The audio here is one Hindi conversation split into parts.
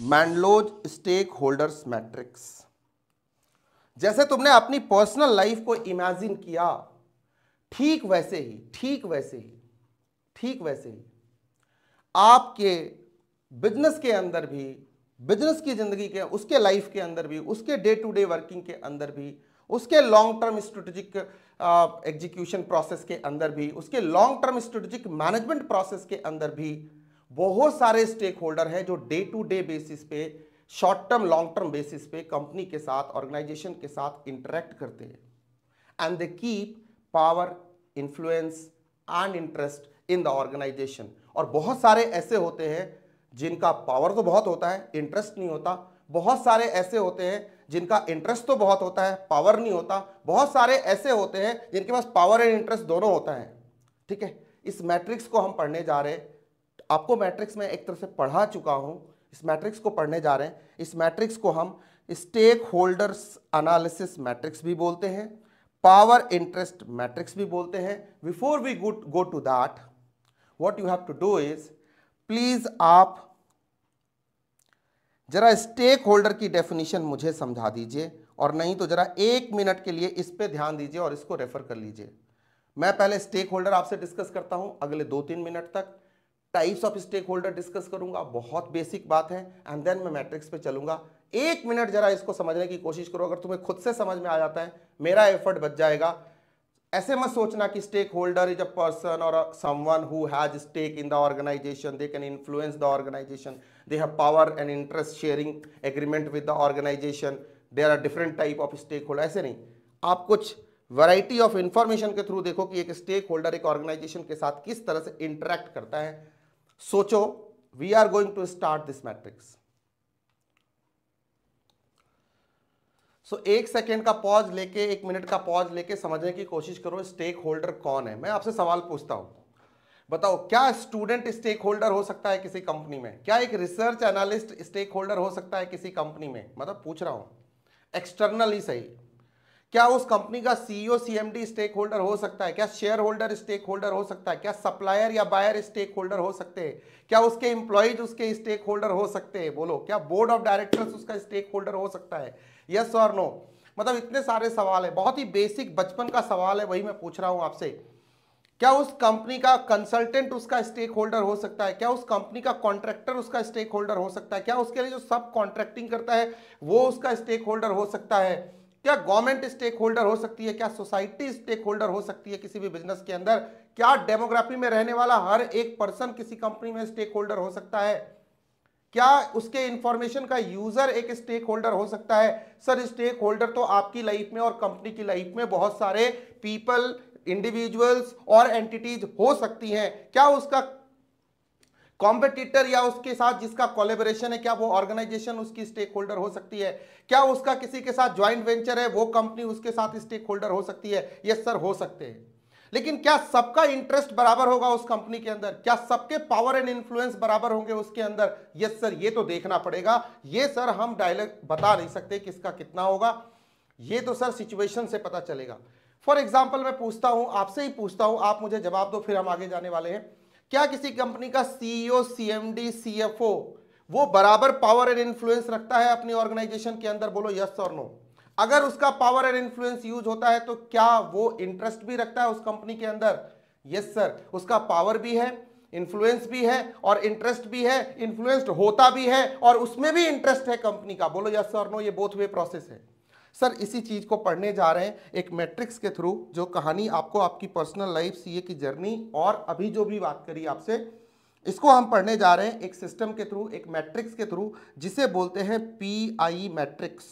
मैंडलोज स्टेक होल्डर्स मैट्रिक्स। जैसे तुमने अपनी पर्सनल लाइफ को इमेजिन किया, ठीक वैसे ही आपके बिजनेस के अंदर भी, बिजनेस की जिंदगी के, उसके लाइफ के अंदर भी, उसके डे टू डे वर्किंग के अंदर भी, उसके long term strategic execution process के अंदर भी, उसके long term strategic management process के अंदर भी बहुत सारे स्टेक होल्डर हैं जो डे टू डे बेसिस पे, short term long term basis पे कंपनी के साथ, ऑर्गेनाइजेशन के साथ इंटरेक्ट करते हैं and they keep power, influence and interest in the organisation. और बहुत सारे ऐसे होते हैं जिनका पावर तो बहुत होता है, इंटरेस्ट नहीं होता। बहुत सारे ऐसे होते हैं जिनका इंटरेस्ट तो बहुत होता है, पावर नहीं होता। बहुत सारे ऐसे होते हैं जिनके पास पावर एंड इंटरेस्ट दोनों होता है। ठीक है, इस मैट्रिक्स को हम पढ़ने जा रहे हैं। आपको मैट्रिक्स में एक तरह से पढ़ा चुका हूं, इस मैट्रिक्स को पढ़ने जा रहे हैं। इस मैट्रिक्स को हम स्टेक होल्डर्स एनालिसिस मैट्रिक्स भी बोलते हैं, पावर इंटरेस्ट मैट्रिक्स भी बोलते हैं। Before we go to that, what you have to do is, please आप जरा स्टेक होल्डर की डेफिनेशन मुझे समझा दीजिए, और नहीं तो जरा 1 मिनट के लिए इस पे ध्यान दीजिए और इसको रेफर कर लीजिए। मैं पहले स्टेक होल्डर आपसे डिस्कस करता हूं, अगले 2-3 मिनट तक types of stake holder discuss करूंगा, बहुत बेसिक बात है, एंड देन मैं मैट्रिक्स पे चलूंगा। 1 मिनट जरा इसको समझने की कोशिश करो। अगर तुम्हें खुद से समझ में आ जाता है, मेरा एफर्ट बच जाएगा। ऐसे मत सोचना कि stake holder is a person और someone who has stake in the organisation, they can influence the organisation, they have power and interest sharing agreement with the organisation, there are different type of stake holder. ऐसे नहीं, आप कुछ वैरायटी ऑफ इंफॉर्मेशन के थ्रू देखो कि एक स्टेक होल्डर एक ऑर्गेनाइजेशन के साथ किस तरह से इंटरेक्ट करता है। सोचो, we are going to start this matrix. So 1 second का पॉज लेके, 1 मिनट का पॉज लेके समझने की कोशिश करो स्टेक होल्डर कौन है। मैं आपसे सवाल पूछता हूं, बताओ, क्या स्टूडेंट स्टेक होल्डर हो सकता है किसी कंपनी में? क्या एक रिसर्च एनालिस्ट स्टेक होल्डर हो सकता है किसी कंपनी में? मतलब पूछ रहा हूं, एक्सटर्नल ही सही। क्या उस कंपनी का सीईओ सीएमडी स्टेक होल्डर हो सकता है? क्या शेयर होल्डर स्टेक होल्डर हो सकता है? क्या सप्लायर या बायर स्टेक होल्डर हो सकते हैं? क्या उसके एम्प्लॉइज उसके स्टेक होल्डर हो सकते हैं? बोलो, क्या बोर्ड ऑफ डायरेक्टर्स उसका स्टेक होल्डर हो सकता है? यस और नो? मतलब इतने सारे सवाल है, बहुत ही बेसिक बचपन का सवाल है, वही मैं पूछ रहा हूं आपसे। क्या उस कंपनी का कंसल्टेंट उसका स्टेक होल्डर हो सकता है? क्या उस कंपनी का कॉन्ट्रैक्टर उसका स्टेक होल्डर हो सकता है? क्या उसके लिए जो सब कॉन्ट्रैक्टिंग करता है वो उसका स्टेक होल्डर हो सकता है? क्या गवर्नमेंट स्टेक होल्डर हो सकती है? क्या सोसाइटी स्टेक होल्डर हो सकती है किसी भी बिजनेस के अंदर? क्या डेमोग्राफी में रहने वाला हर एक पर्सन किसी कंपनी में स्टेक होल्डर हो सकता है? क्या उसके इंफॉर्मेशन का यूजर एक स्टेक होल्डर हो सकता है? सर, स्टेक होल्डर तो आपकी लाइफ में और कंपनी की लाइफ में बहुत सारे पीपल, इंडिविजुअल्स और एंटिटीज हो सकती हैं। क्या उसका कॉम्पिटिटर या उसके साथ जिसका कोलैबोरेशन है, क्या वो ऑर्गेनाइजेशन उसकी स्टेक होल्डर हो सकती है? क्या उसका किसी के साथ ज्वाइंट वेंचर है, वो कंपनी उसके साथ स्टेक होल्डर हो सकती है? यस सर, हो सकते हैं। लेकिन क्या सबका इंटरेस्ट बराबर होगा उस कंपनी के अंदर? क्या सबके पावर एंड इन्फ्लुएंस बराबर होंगे उसके अंदर? यस सर, ये तो देखना पड़ेगा। ये सर हम डायरेक्ट बता नहीं सकते किसका कितना होगा, ये तो सर सिचुएशन से पता चलेगा। फॉर एग्जाम्पल मैं पूछता हूं, आपसे ही पूछता हूं, आप मुझे जवाब दो, फिर हम आगे जाने वाले हैं। क्या किसी कंपनी का सीईओ, सीएमडी, सीएफओ वो बराबर पावर एंड इन्फ्लुएंस रखता है अपनी ऑर्गेनाइजेशन के अंदर? बोलो यस और नो। अगर उसका पावर एंड इन्फ्लुएंस यूज होता है तो क्या वो इंटरेस्ट भी रखता है उस कंपनी के अंदर? यस सर, उसका पावर भी है, इन्फ्लुएंस भी है और इंटरेस्ट भी है, इन्फ्लुएंस्ड होता भी है और उसमें भी इंटरेस्ट है कंपनी का। बोलो यस और नो, ये बोथ वे प्रोसेस है। सर, इसी चीज को पढ़ने जा रहे हैं एक मैट्रिक्स के थ्रू, जो कहानी आपको आपकी पर्सनल लाइफ सीए की जर्नी और अभी जो भी बात करी आपसे, इसको हम पढ़ने जा रहे हैं एक सिस्टम के थ्रू, एक मैट्रिक्स के थ्रू, जिसे बोलते हैं पीआई मैट्रिक्स।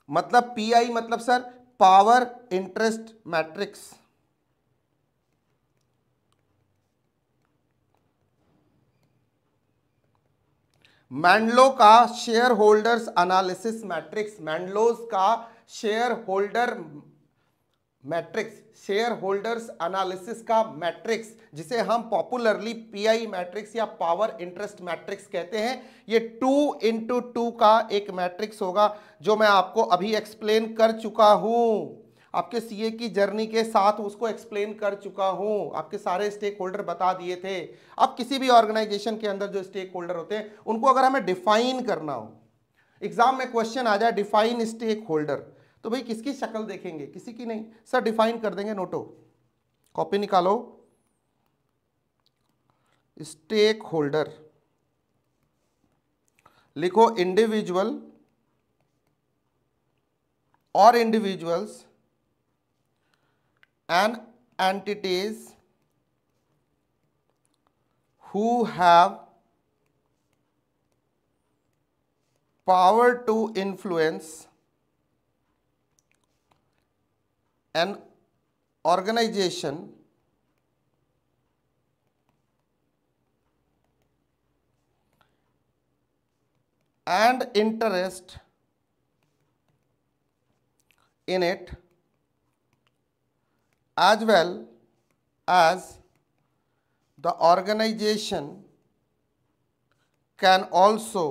मतलब पीआई मतलब सर पावर इंटरेस्ट मैट्रिक्स। मैंडलो का शेयर होल्डर्स एनालिसिस मैट्रिक्स, मैंडलोज का share holder matrix, share holders analysis का मैट्रिक्स, जिसे हम पॉपुलरली पीआई मैट्रिक्स या पावर इंटरेस्ट मैट्रिक्स कहते हैं। ये 2x2 का एक मैट्रिक्स होगा जो मैं आपको अभी एक्सप्लेन कर चुका हूं। आपके सीए की जर्नी के साथ उसको एक्सप्लेन कर चुका हूं, आपके सारे स्टेक होल्डर बता दिए थे। अब किसी भी ऑर्गेनाइजेशन के अंदर जो स्टेक होल्डर होते हैं उनको अगर हमें डिफाइन करना हो, एग्जाम में क्वेश्चन आ जाए डिफाइन स्टेक होल्डर, तो भाई किसकी शक्ल देखेंगे? किसी की नहीं सर, डिफाइन कर देंगे। नोटो, कॉपी निकालो, स्टेक होल्डर लिखो, इंडिविजुअल और individuals and entities who have power to influence an organization and interest in it, as well as the organization can also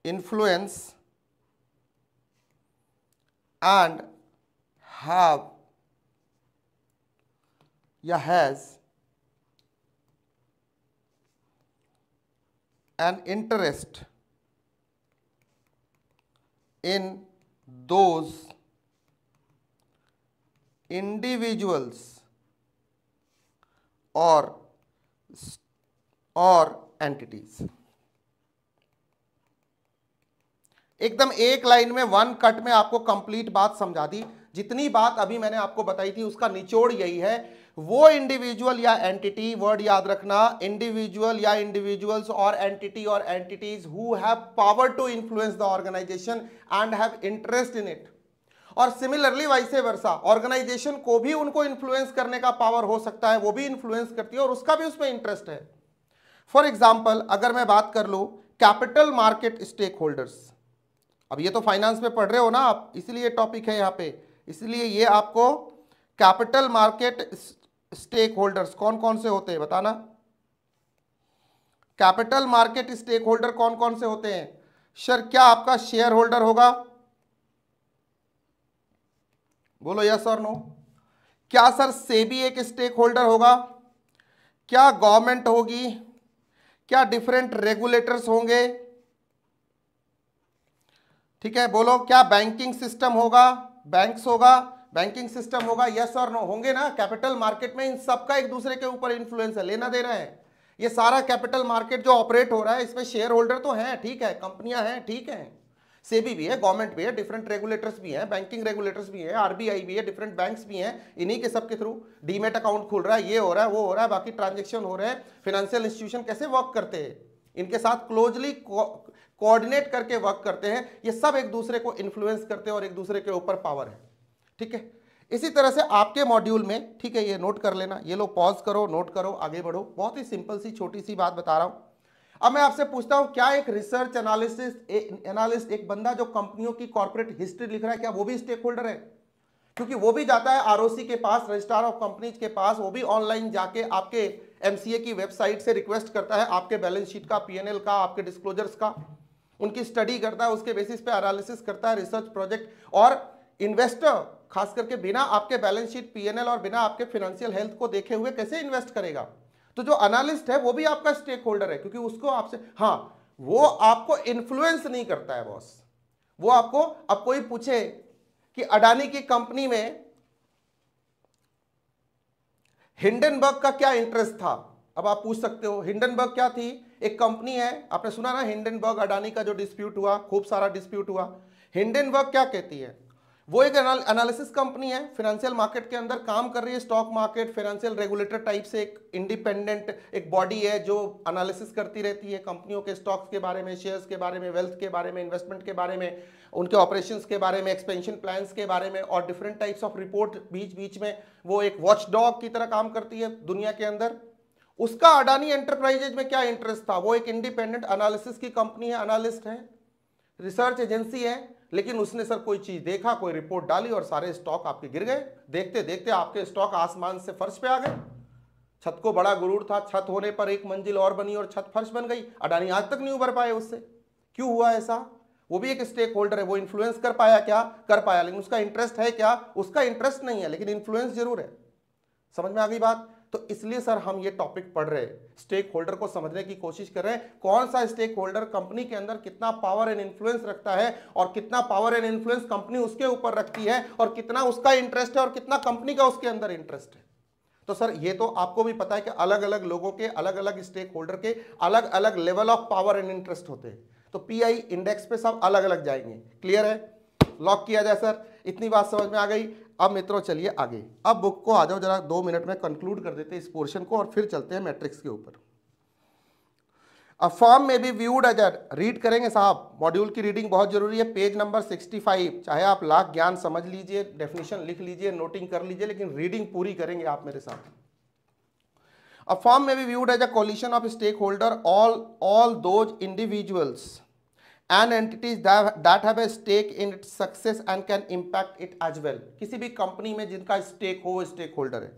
influence and have या has an interest in those individuals or entities। एकदम एक लाइन में, वन कट में आपको कंप्लीट बात समझा दी। जितनी बात अभी मैंने आपको बताई थी उसका निचोड़ यही है, वो इंडिविजुअल या एंटिटी, वर्ड याद रखना, इंडिविजुअल या इंडिविजुअल्स और एंटिटी और entities who have power to influence the organisation and have interest in it. और सिमिलरली वाइसे वर्सा, ऑर्गेनाइजेशन को भी उनको इन्फ्लुएंस करने का पावर हो सकता है, वो भी इन्फ्लुएंस करती है और उसका भी उसमें इंटरेस्ट है। फॉर एग्जाम्पल अगर मैं बात कर लूं कैपिटल मार्केट स्टेक होल्डर्स, अब ये तो फाइनेंस में पढ़ रहे हो ना आप, इसलिए टॉपिक है यहाँ पे, इसलिए ये आपको कैपिटल मार्केट स्टेक होल्डर्स कौन कौन से होते हैं बताना। कैपिटल मार्केट स्टेक होल्डर कौन कौन से होते हैं? सर क्या आपका शेयर होल्डर होगा? बोलो यस और नो। क्या सर सेबी एक स्टेक होल्डर होगा? क्या गवर्नमेंट होगी? क्या डिफरेंट रेगुलेटर्स होंगे? ठीक है, बोलो क्या बैंकिंग सिस्टम होगा? बैंक्स होगा, बैंकिंग सिस्टम होगा, यस और नो होंगे ना। कैपिटल मार्केट में इन सबका एक दूसरे के ऊपर इन्फ्लुएंस है, लेना देना है। ये सारा कैपिटल मार्केट जो ऑपरेट हो रहा है इसमें शेयर होल्डर तो हैं, ठीक है, कंपनियां हैं, ठीक है, सेबी भी है, गवर्नमेंट भी है, डिफरेंट रेगुलेटर्स भी हैं, बैंकिंग रेगुलेटर्स भी हैं, आरबीआई भी है, डिफरेंट बैंक्स भी हैं, इन्हीं के सबके थ्रू डीमेट अकाउंट खुल रहा है, ये हो रहा है, वो हो रहा है, बाकी ट्रांजेक्शन हो रहे हैं। फाइनेंशियल इंस्टीट्यूशन कैसे वर्क करते हैं, इनके साथ क्लोजली कोऑर्डिनेट करके वर्क करते हैं, ये सब एक दूसरे को इन्फ्लुएंस करते हैं और एक दूसरे के ऊपर पावर है, ठीक है। इसी तरह से आपके मॉड्यूल में, ठीक है, ये नोट कर लेना, ये लो पॉज करो, नोट करो, आगे बढ़ो। बहुत ही सिंपल सी छोटी सी बात बता रहा हूं। अब मैं आपसे पूछता हूं, क्या एक रिसर्च एनालिस्ट एक बंदा जो कंपनियों की कॉर्पोरेट हिस्ट्री लिख रहा है, क्या वो भी स्टेक होल्डर है? क्योंकि वो भी जाता है आरओसी के पास, रजिस्ट्रार ऑफ कंपनीज के पास, वो भी ऑनलाइन जाके आपके एमसीए की वेबसाइट से रिक्वेस्ट करता है आपके बैलेंस शीट का, पीएनएल का, आपके डिस्क्लोजर्स का, उनकी स्टडी करता है, उसके बेसिस पे एनालिसिस करता है, रिसर्च प्रोजेक्ट। और इन्वेस्टर खास करके बिना आपके बैलेंस शीट, पीएनएल और बिना आपके फाइनेंशियल हेल्थ को देखे हुए कैसे इन्वेस्ट करेगा? तो जो एनालिस्ट है वो भी आपका स्टेक होल्डर है, क्योंकि उसको आपसे, हाँ, वो आपको इन्फ्लुएंस नहीं करता है बॉस। वो आपको, अब कोई पूछे कि अडानी की कंपनी में हिंडनबर्ग का क्या इंटरेस्ट था, अब आप पूछ सकते हो हिंडनबर्ग क्या थी? एक कंपनी है, आपने सुना ना हिंडनबर्ग अडानी का जो डिस्प्यूट हुआ, खूब सारा डिस्प्यूट हुआ। हिंडनबर्ग क्या कहती है? वो एक एनालिसिस कंपनी है, फाइनेंशियल मार्केट के अंदर काम कर रही है, stock market, financial regulator type से एक इंडिपेंडेंट एक बॉडी है जो एनालिसिस करती रहती है कंपनियों के स्टॉक्स के बारे में, शेयर्स के बारे में, वेल्थ के बारे में, इन्वेस्टमेंट के बारे में, उनके ऑपरेशंस के बारे में, एक्सपेंशन प्लान्स के बारे में, और डिफरेंट टाइप्स ऑफ रिपोर्ट बीच बीच में वो एक वॉच डॉग की तरह काम करती है दुनिया के अंदर। उसका अडानी एंटरप्राइजेज में क्या इंटरेस्ट था? वो एक इंडिपेंडेंट एनालिसिस की कंपनी है, एनालिस्ट है, रिसर्च एजेंसी है, लेकिन उसने सर कोई चीज देखा, कोई रिपोर्ट डाली और सारे स्टॉक आपके गिर गए। देखते देखते आपके स्टॉक आसमान से फर्श पे आ गए। छत को बड़ा गुरूर था, छत होने पर एक मंजिल और बनी और छत फर्श बन गई। अडानी आज तक नहीं उभर पाए उससे। क्यों हुआ ऐसा? वो भी एक स्टेक होल्डर है, वो इन्फ्लुएंस कर पाया क्या? कर पाया, लेकिन उसका इंटरेस्ट है क्या? उसका इंटरेस्ट नहीं है, लेकिन इन्फ्लुएंस जरूर है। समझ में आ गई बात? तो इसलिए सर हम ये टॉपिक पढ़ रहे हैं, स्टेक होल्डर को समझने की कोशिश कर रहे हैं, कौन सा स्टेक होल्डर कंपनी के अंदर कितना पावर एंड इन्फ्लुएंस रखता है, और कितना पावर एंड इन्फ्लुएंस कंपनी उसके ऊपर रखती है, और कितना उसका इंटरेस्ट है और कितना कंपनी का उसके अंदर इंटरेस्ट है। तो सर ये तो आपको भी पता है कि अलग अलग लोगों के, अलग अलग स्टेक होल्डर के अलग अलग level of power and interest होते हैं, तो पीआई इंडेक्स पे सब अलग अलग जाएंगे। क्लियर है? लॉक किया जाए सर, इतनी बात समझ में आ गई। अब मित्रों चलिए आगे, अब बुक को आ जाओ जरा, 2 मिनट में कंक्लूड कर देते हैं इस पोर्शन को, और फिर चलते हैं मैट्रिक्स के ऊपर। अ firm may be viewed as, read करेंगे साहब, मॉड्यूल की रीडिंग बहुत जरूरी है, पेज नंबर 65। चाहे आप लाख ज्ञान समझ लीजिए, डेफिनेशन लिख लीजिए, नोटिंग कर लीजिए, लेकिन रीडिंग पूरी करेंगे आप मेरे साथ। A firm may be viewed as a coalition of stake holder, all those individuals and entities that have a stake in its success and can impact it as well। किसी भी कंपनी में जिनका स्टेक हो, वो स्टेक होल्डर है।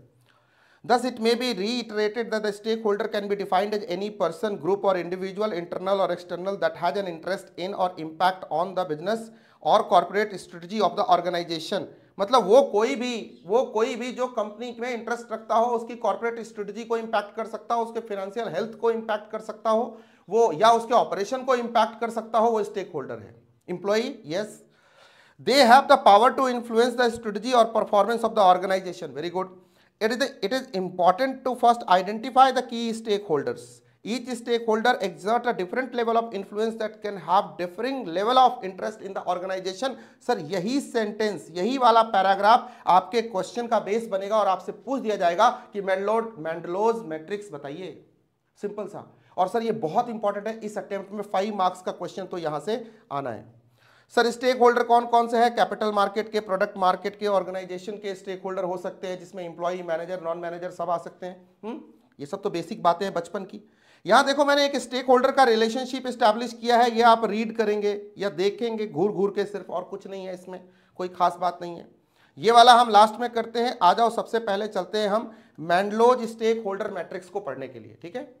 Thus it may be reiterated that the stakeholder can be defined as any person, group or individual, internal or external, that has an interest in or impact on the business or corporate strategy of the organization। मतलब वो कोई भी जो कंपनी में इंटरेस्ट रखता हो, उसकी कॉर्पोरेट स्ट्रेटजी को इंपैक्ट कर सकता हो, उसके फाइनेंशियल हेल्थ को इंपैक्ट कर सकता हो वो, या उसके ऑपरेशन को इंपैक्ट कर सकता हो, वो स्टेक होल्डर है। Employee, yes, they have the power to influence the strategy or performance of the organization। Very good। It is important to first identify the key stakeholders। Each stakeholder exert a different level of influence that can have differing level of interest in the organization। Sir यही सेंटेंस, यही वाला पैराग्राफ आपके क्वेश्चन का बेस बनेगा, और आपसे पूछ दिया जाएगा कि मैंडलोज मैट्रिक्स बताइए। सिंपल सा। और सर ये बहुत इंपॉर्टेंट है, इस अटेम्प्ट में 5 मार्क्स का क्वेश्चन तो यहां से आना है। सर स्टेक होल्डर कौन कौन से है? कैपिटल मार्केट के, प्रोडक्ट मार्केट के, ऑर्गेनाइजेशन के स्टेक होल्डर हो सकते हैं, जिसमें इंप्लॉई, मैनेजर, नॉन मैनेजर सब आ सकते हैं। ये सब तो बेसिक बातें हैं बचपन की। यहां देखो मैंने एक स्टेक होल्डर का रिलेशनशिप स्टैब्लिश किया है, ये आप रीड करेंगे या देखेंगे घूर घूर के सिर्फ, और कुछ नहीं है इसमें, कोई खास बात नहीं है। ये वाला हम लास्ट में करते हैं। आ जाओ सबसे पहले चलते हैं हम मैंडलोज स्टेक होल्डर मैट्रिक्स को पढ़ने के लिए। ठीक है,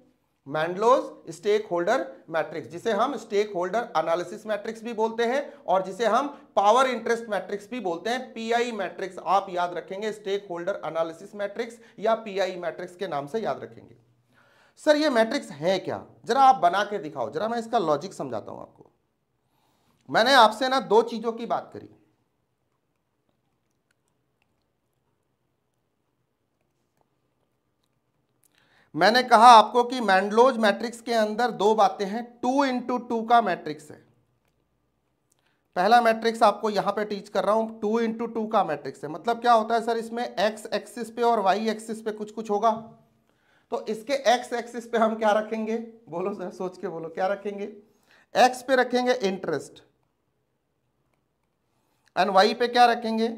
मैंडलोज स्टेक होल्डर मैट्रिक्स, जिसे हम स्टेक होल्डर एनालिसिस मैट्रिक्स भी बोलते हैं, और जिसे हम पावर इंटरेस्ट मैट्रिक्स भी बोलते हैं। पीआई मैट्रिक्स आप याद रखेंगे, स्टेक होल्डर एनालिसिस मैट्रिक्स या पीआई मैट्रिक्स के नाम से याद रखेंगे। सर ये मैट्रिक्स है क्या? जरा आप बना के दिखाओ, जरा मैं इसका लॉजिक समझाता हूं आपको। मैंने आपसे ना 2 चीजों की बात करी। मैंने कहा आपको कि मैंडलोज मैट्रिक्स के अंदर 2 बातें हैं, 2 into 2 का मैट्रिक्स है। पहला मैट्रिक्स आपको यहां पे टीच कर रहा हूं, 2 into 2 का मैट्रिक्स है। मतलब क्या होता है सर, इसमें एक्स एक्सिस पे और वाई एक्सिस पे कुछ कुछ होगा। तो इसके एक्स एक्सिस पे हम क्या रखेंगे? बोलो सर, सोच के बोलो, क्या रखेंगे? एक्स पे रखेंगे इंटरेस्ट, एंड वाई पे क्या रखेंगे?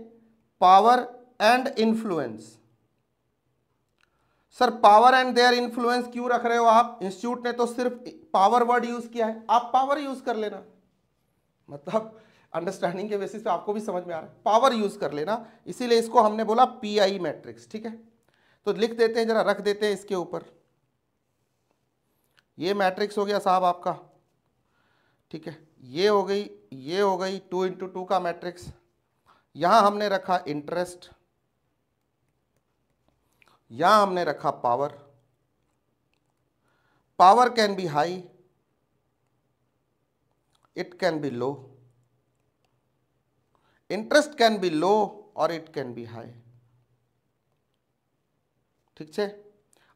Power and influence. Sir power and their influence क्यों रख रहे हो आप? इंस्टीट्यूट ने तो सिर्फ पावर वर्ड यूज किया है, आप पावर यूज कर लेना। मतलब अंडरस्टैंडिंग के बेसिस पे आपको भी समझ में आ रहा है, पावर यूज कर लेना, इसीलिए इसको हमने बोला पीआई मैट्रिक्स। ठीक है, तो लिख देते हैं, जरा रख देते हैं इसके ऊपर। ये मैट्रिक्स हो गया साहब आपका। ठीक है, ये हो गई 2 into 2 का मैट्रिक्स। यहां हमने रखा इंटरेस्ट, यहां हमने रखा power. Power can be high, it can be low, interest can be low और इट कैन बी हाई। ठीक है,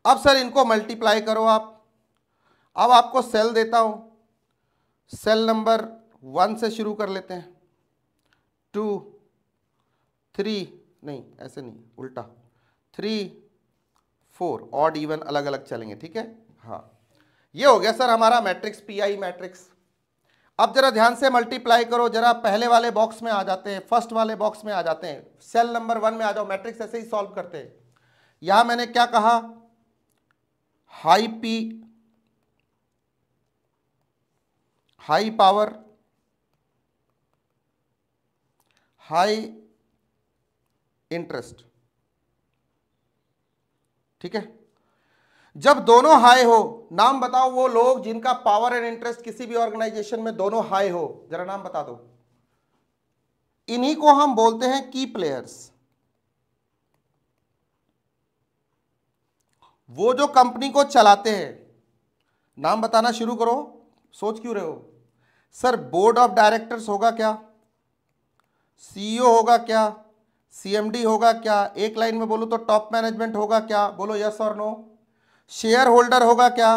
अब सर इनको मल्टीप्लाई करो आप। अब आपको सेल देता हूं, सेल नंबर 1 से शुरू कर लेते हैं, 2 3, नहीं ऐसे नहीं, उल्टा, 3 4, ऑड इवन अलग अलग चलेंगे। ठीक है, हाँ ये हो गया सर हमारा मैट्रिक्स, पीआई मैट्रिक्स। अब जरा ध्यान से मल्टीप्लाई करो, जरा पहले वाले बॉक्स में आ जाते हैं, फर्स्ट वाले बॉक्स में आ जाते हैं, सेल नंबर 1 में आ जाओ। मैट्रिक्स ऐसे ही सॉल्व करते हैं। यहां मैंने क्या कहा? High P, high power, high interest. ठीक है, जब दोनों हाई हो, नाम बताओ वो लोग जिनका पावर एंड इंटरेस्ट किसी भी ऑर्गेनाइजेशन में दोनों हाई हो, जरा नाम बता दो। इन्हीं को हम बोलते हैं की प्लेयर्स। वो जो कंपनी को चलाते हैं, नाम बताना शुरू करो, सोच क्यों रहे हो? सर बोर्ड ऑफ डायरेक्टर्स होगा क्या, सीईओ होगा क्या, सीएमडी होगा क्या, एक लाइन में बोलो तो टॉप मैनेजमेंट होगा क्या? बोलो यस और नो। शेयर होल्डर होगा क्या?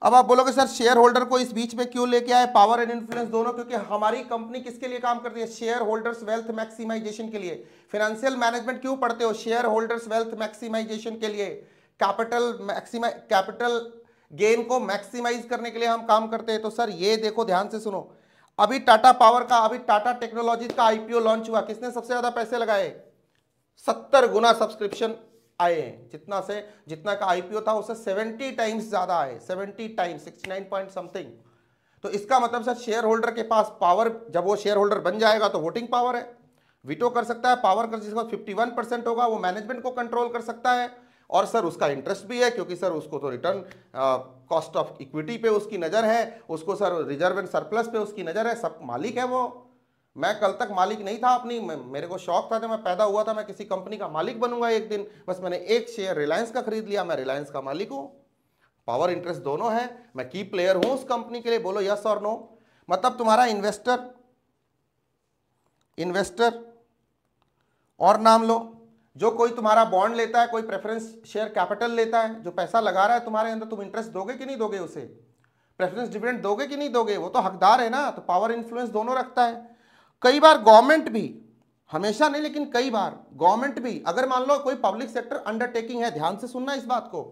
अब आप बोलोगे सर शेयर होल्डर को इस बीच में क्यों लेके आए, पावर एंड इन्फ्लुएंस दोनों? क्योंकि हमारी कंपनी किसके लिए काम करती है? शेयर होल्डर्स वेल्थ मैक्सिमाइजेशन के लिए। फाइनेंशियल मैनेजमेंट क्यों पढ़ते हो? शेयर होल्डर्स वेल्थ मैक्सिमाइजेशन के लिए, कैपिटल गेन को मैक्सिमाइज करने के लिए हम काम करते हैं। तो सर ये देखो, ध्यान से सुनो, अभी टाटा पावर का, अभी टाटा टेक्नोलॉजीज का आईपीओ लॉन्च हुआ, किसने सबसे ज्यादा पैसे लगाए? 70 गुना सब्सक्रिप्शन आए हैं, जितना का आईपीओ था उससे 70 टाइम्स ज्यादा आए, 70 टाइम्स, 69 पॉइंट समथिंग। तो इसका मतलब सर शेयर होल्डर के पास पावर, जब वो शेयर होल्डर बन जाएगा तो वोटिंग पावर है, वीटो कर सकता है, पावर कर, जिसका 51% होगा वो मैनेजमेंट को कंट्रोल कर सकता है। और सर उसका इंटरेस्ट भी है, क्योंकि सर उसको तो रिटर्न कॉस्ट ऑफ इक्विटी पे उसकी नजर है, उसको सर रिजर्व एंड सरप्लस पे उसकी नजर है, सब मालिक है वो। मैं कल तक मालिक नहीं था अपनी, मेरे को शौक था, जब मैं पैदा हुआ था मैं किसी कंपनी का मालिक बनूंगा एक दिन, बस मैंने एक शेयर रिलायंस का खरीद लिया, मैं रिलायंस का मालिक हूं। पावर इंटरेस्ट दोनों है, मैं की प्लेयर हूं उस कंपनी के लिए। बोलो यस और नो। मतलब तुम्हारा इन्वेस्टर और नाम लो, जो कोई तुम्हारा बॉन्ड लेता है, कोई प्रेफरेंस शेयर कैपिटल लेता है, जो पैसा लगा रहा है तुम्हारे अंदर, तुम इंटरेस्ट दोगे कि नहीं दोगे उसे? प्रेफरेंस डिविडेंड दोगे कि नहीं दोगे? वो तो हकदार है ना। तो पावर इन्फ्लुएंस दोनों रखता है। कई बार गवर्नमेंट भी, हमेशा नहीं लेकिन कई बार गवर्नमेंट भी, अगर मान लो कोई पब्लिक सेक्टर अंडरटेकिंग है, ध्यान से सुनना इस बात को,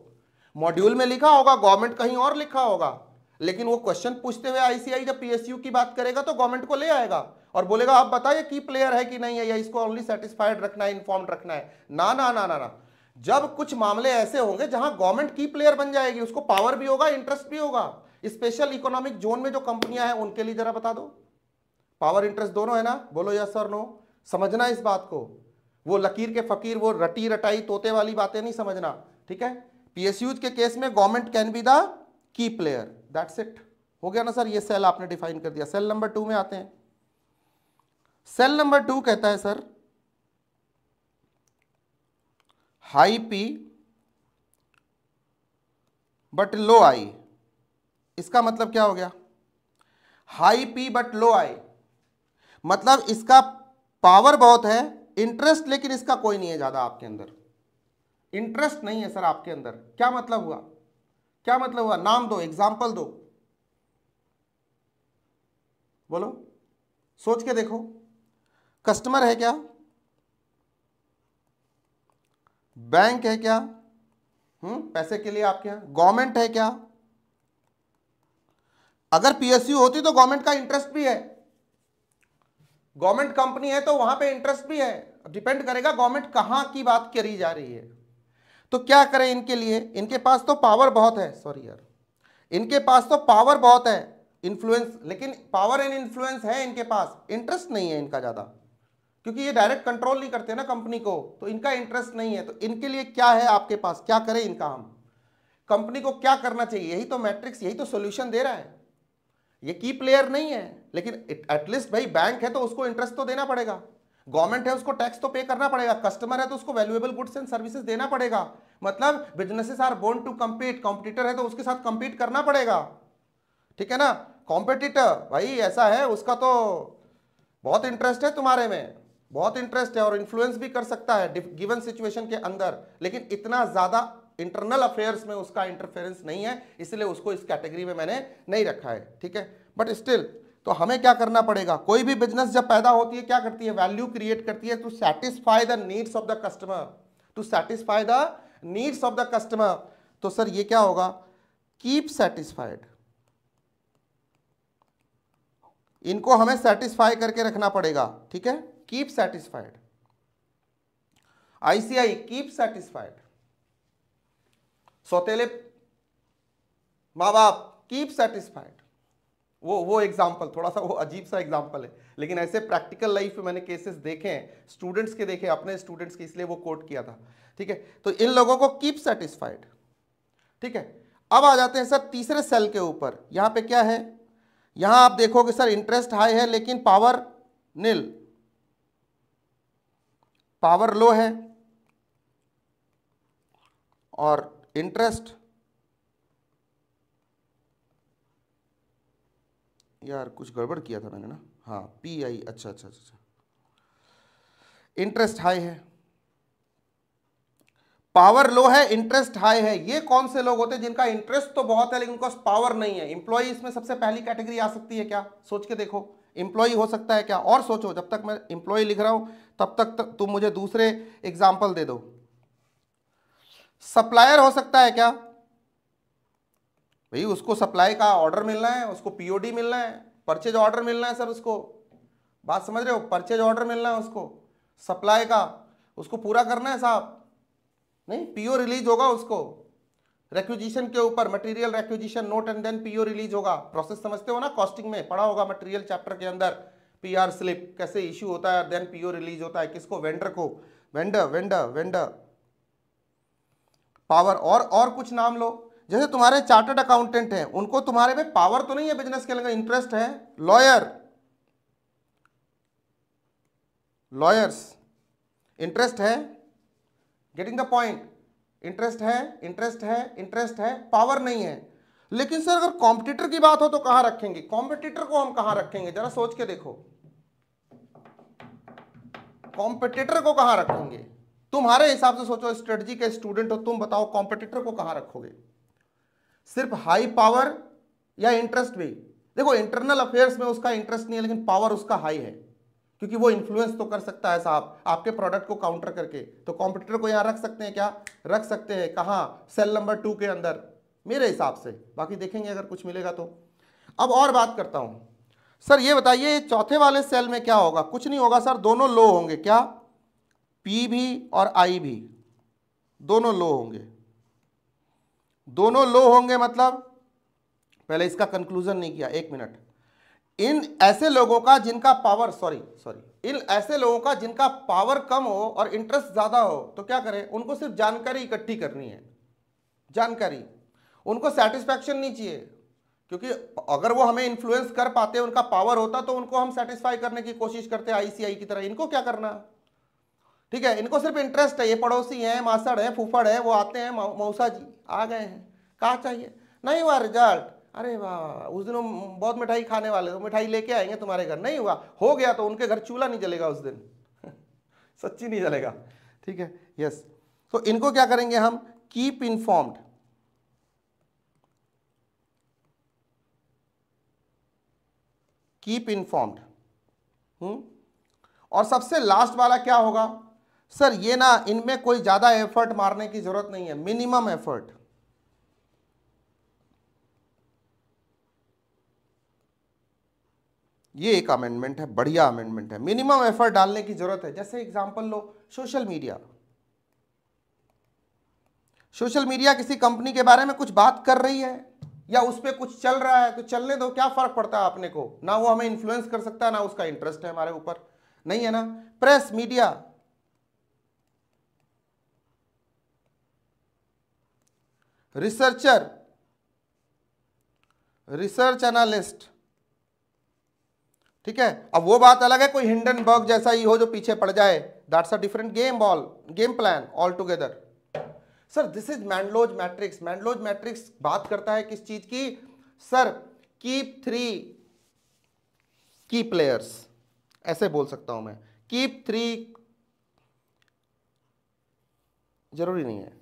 मॉड्यूल में लिखा होगा गवर्नमेंट, कहीं और लिखा होगा, लेकिन वो क्वेश्चन पूछते हुए आईसीआई जब पीएसयू की बात करेगा तो गवर्नमेंट को ले आएगा और बोलेगा आप बताइए की प्लेयर है कि नहीं है, या इसको ओनली सेटिस्फाइड रखना है, इन्फॉर्म्ड रखना है। ना ना ना ना ना, जब कुछ मामले ऐसे होंगे जहां गवर्नमेंट की प्लेयर बन जाएगी, उसको पावर भी होगा, इंटरेस्ट भी होगा। स्पेशल इकोनॉमिक जोन में जो कंपनियां हैं उनके लिए जरा बता दो, पावर इंटरेस्ट दोनों है ना? बोलो यस और नो। समझना इस बात को, वो लकीर के फकीर, वो रटी रटाई तोते वाली बातें नहीं समझना, ठीक है? पीएसयू के केस में government can be the key player, that's it. हो गया ना सर? ये सेल आपने डिफाइन कर दिया। सेल नंबर 2 में आते हैं। सेल नंबर 2 कहता है सर हाई पी बट लो आई। इसका मतलब क्या हो गया? हाई पी बट लो आई, मतलब इसका पावर बहुत है, इंटरेस्ट लेकिन इसका कोई नहीं है ज्यादा आपके अंदर, इंटरेस्ट नहीं है सर आपके अंदर। क्या मतलब हुआ? क्या मतलब हुआ? नाम दो, एग्जाम्पल दो, बोलो, सोच के देखो। कस्टमर है क्या? बैंक है क्या? पैसे के लिए आपके यहां? गवर्नमेंट है क्या? अगर पीएसयू होती तो गवर्नमेंट का इंटरेस्ट भी है, गवर्नमेंट कंपनी है तो वहां पे इंटरेस्ट भी है, डिपेंड करेगा गवर्नमेंट कहां की बात करी जा रही है। तो क्या करें इनके लिए? इनके पास तो पावर बहुत है, सॉरी यार, इनके पास तो पावर बहुत है, इन्फ्लुएंस, लेकिन पावर एंड इन्फ्लुएंस है इनके पास, इंटरेस्ट नहीं है इनका ज्यादा, क्योंकि ये डायरेक्ट कंट्रोल नहीं करते ना कंपनी को, तो इनका इंटरेस्ट नहीं है। तो इनके लिए क्या है आपके पास? क्या करें इनका हम? कंपनी को क्या करना चाहिए? यही तो मैट्रिक्स, यही तो सोल्यूशन दे रहा है। ये की प्लेयर नहीं है, लेकिन एटलीस्ट भाई बैंक है तो उसको इंटरेस्ट तो देना पड़ेगा, गवर्नमेंट है उसको टैक्स तो पे करना पड़ेगा, कस्टमर है तो उसको वैल्यूएबल गुड्स एंड सर्विसेज देना पड़ेगा। मतलब businesses are born to compete, competitor है तो उसके साथ कम्पीट करना पड़ेगा, ठीक है ना? कॉम्पिटिटर भाई ऐसा है, उसका तो बहुत इंटरेस्ट है तुम्हारे में, बहुत इंटरेस्ट है और इन्फ्लुएंस भी कर सकता है गिवन सिचुएशन के अंदर, लेकिन इतना ज्यादा इंटरनल अफेयर्स में उसका इंटरफेरेंस नहीं है, इसलिए उसको इस कैटेगरी में मैंने नहीं रखा है, ठीक है? बट स्टिल, तो हमें क्या करना पड़ेगा? कोई भी बिजनेस जब पैदा होती है क्या करती है? वैल्यू क्रिएट करती है to satisfy the needs of the customer, to satisfy the needs of the customer. तो सर ये क्या होगा? कीप सेटिस्फाइड, इनको हमें सेटिस्फाई करके रखना पड़ेगा, ठीक है? Keep satisfied, ICI keep satisfied, सौतेले माँ बाप कीप सेटिस्फाइड। वो एग्जाम्पल थोड़ा सा वो अजीब सा एग्जाम्पल है, लेकिन ऐसे प्रैक्टिकल लाइफ में मैंने केसेस देखे हैं, स्टूडेंट्स के देखे, अपने स्टूडेंट्स के, इसलिए वो कोट किया था, ठीक है? तो इन लोगों को कीप सेटिस्फाइड, ठीक है, अब आ जाते हैं सर तीसरे सेल के ऊपर। यहां पे क्या है, यहां आप देखोगे सर इंटरेस्ट हाई है लेकिन पावर नील, पावर लो है और इंटरेस्ट, यार कुछ गड़बड़ किया था मैंने ना, हाँ पी आई, अच्छा अच्छा अच्छा, इंटरेस्ट हाई है, पावर लो है, इंटरेस्ट हाई है। ये कौन से लोग होते हैं जिनका इंटरेस्ट तो बहुत है लेकिन उनके पास पावर नहीं है? इंप्लॉई इसमें सबसे पहली कैटेगरी आ सकती है क्या? सोच के देखो, इंप्लॉई हो सकता है क्या? और सोचो, जब तक मैं इंप्लॉई लिख रहा हूं तब तक तुम मुझे दूसरे एग्जाम्पल दे दो। सप्लायर हो सकता है क्या? भाई उसको सप्लाई का ऑर्डर मिलना है, उसको पीओडी मिलना है, परचेज ऑर्डर मिलना है सर, उसको बात समझ रहे हो? परचेज ऑर्डर मिलना है उसको, सप्लाई का उसको पूरा करना है साहब, नहीं पीओ रिलीज होगा उसको, रिक्विजिशन के ऊपर material requisition note and then PO release होगा। प्रोसेस समझते हो ना, कॉस्टिंग में पढ़ा होगा मटेरियल चैप्टर के अंदर, पीआर स्लिप कैसे इश्यू होता है, देन पीओ रिलीज होता है, किसको? वेंडर को, वेंडर वेंडर वेंडर, पावर। और कुछ नाम लो, जैसे तुम्हारे चार्टर्ड अकाउंटेंट हैं, उनको तुम्हारे में पावर तो नहीं है बिजनेस के लिए, इंटरेस्ट है। लॉयर, लॉयर्स इंटरेस्ट है, गेटिंग द पॉइंट, इंटरेस्ट है, इंटरेस्ट है, इंटरेस्ट है, पावर नहीं है। लेकिन सर अगर कॉम्पिटिटर की बात हो तो कहां रखेंगे? कॉम्पिटिटर को हम कहां रखेंगे, जरा सोच के देखो, कॉम्पिटिटर को कहां रखेंगे? तुम्हारे हिसाब से सोचो, स्ट्रेटजी के स्टूडेंट हो तुम, बताओ कॉम्पिटिटर को कहां रखोगे? सिर्फ हाई पावर या इंटरेस्ट भी? देखो इंटरनल अफेयर्स में उसका इंटरेस्ट नहीं है लेकिन पावर उसका हाई है, क्योंकि वो इन्फ्लुएंस तो कर सकता है साहब आपके प्रोडक्ट को काउंटर करके। तो कॉम्पिटिटर को यहां रख सकते हैं क्या? रख सकते हैं। कहां? सेल नंबर 2 के अंदर मेरे हिसाब से, बाकी देखेंगे अगर कुछ मिलेगा तो। अब और बात करता हूं सर, ये बताइए चौथे वाले सेल में क्या होगा? कुछ नहीं होगा सर, दोनों लो होंगे। क्या? पी भी और आई भी दोनों लो होंगे। दोनों लो होंगे मतलब, पहले इसका कंक्लूजन नहीं किया, एक मिनट। इन ऐसे लोगों का जिनका पावर, इन ऐसे लोगों का जिनका पावर कम हो और इंटरेस्ट ज्यादा हो, तो क्या करें? उनको सिर्फ जानकारी इकट्ठी करनी है, जानकारी, उनको सेटिस्फैक्शन नहीं चाहिए, क्योंकि अगर वो हमें इन्फ्लुएंस कर पाते, उनका पावर होता, तो उनको हम सेटिस्फाई करने की कोशिश करते आईसीआई की तरह। इनको क्या करना, ठीक है, इनको सिर्फ इंटरेस्ट है, ये पड़ोसी हैं, मासड़ है, फूफड़ है, वो आते हैं, मौसा जी आ गए हैं, कहा चाहिए, नहीं हुआ रिजल्ट, अरे वाह उस दिन हम बहुत मिठाई खाने वाले, तो मिठाई लेके आएंगे तुम्हारे घर, नहीं हुआ, हो गया तो उनके घर चूल्हा नहीं जलेगा उस दिन सच्ची नहीं जलेगा, ठीक है, यस। तो इनको क्या करेंगे हम? Keep informed, keep informed. और सबसे लास्ट वाला क्या होगा सर? ये ना, इनमें कोई ज्यादा एफर्ट मारने की जरूरत नहीं है, मिनिमम एफर्ट। ये एक अमेंडमेंट है, बढ़िया अमेंडमेंट है, मिनिमम एफर्ट डालने की जरूरत है। जैसे एग्जांपल लो, सोशल मीडिया, सोशल मीडिया किसी कंपनी के बारे में कुछ बात कर रही है या उस पर कुछ चल रहा है, तो चलने दो, क्या फर्क पड़ता है अपने को? ना वो हमें इन्फ्लुएंस कर सकता है, ना उसका इंटरेस्ट है हमारे ऊपर, नहीं है ना। Press, media, researcher, research analyst, ठीक है। अब वो बात अलग है कोई हिंडनबर्ग जैसा ही हो जो पीछे पड़ जाए, that's a different game plan all together. Sir this is Mendelow's matrix. Mendelow's matrix बात करता है किस चीज की सर? कीप 3 की प्लेयर्स, ऐसे बोल सकता हूं मैं, कीप 3, जरूरी नहीं है,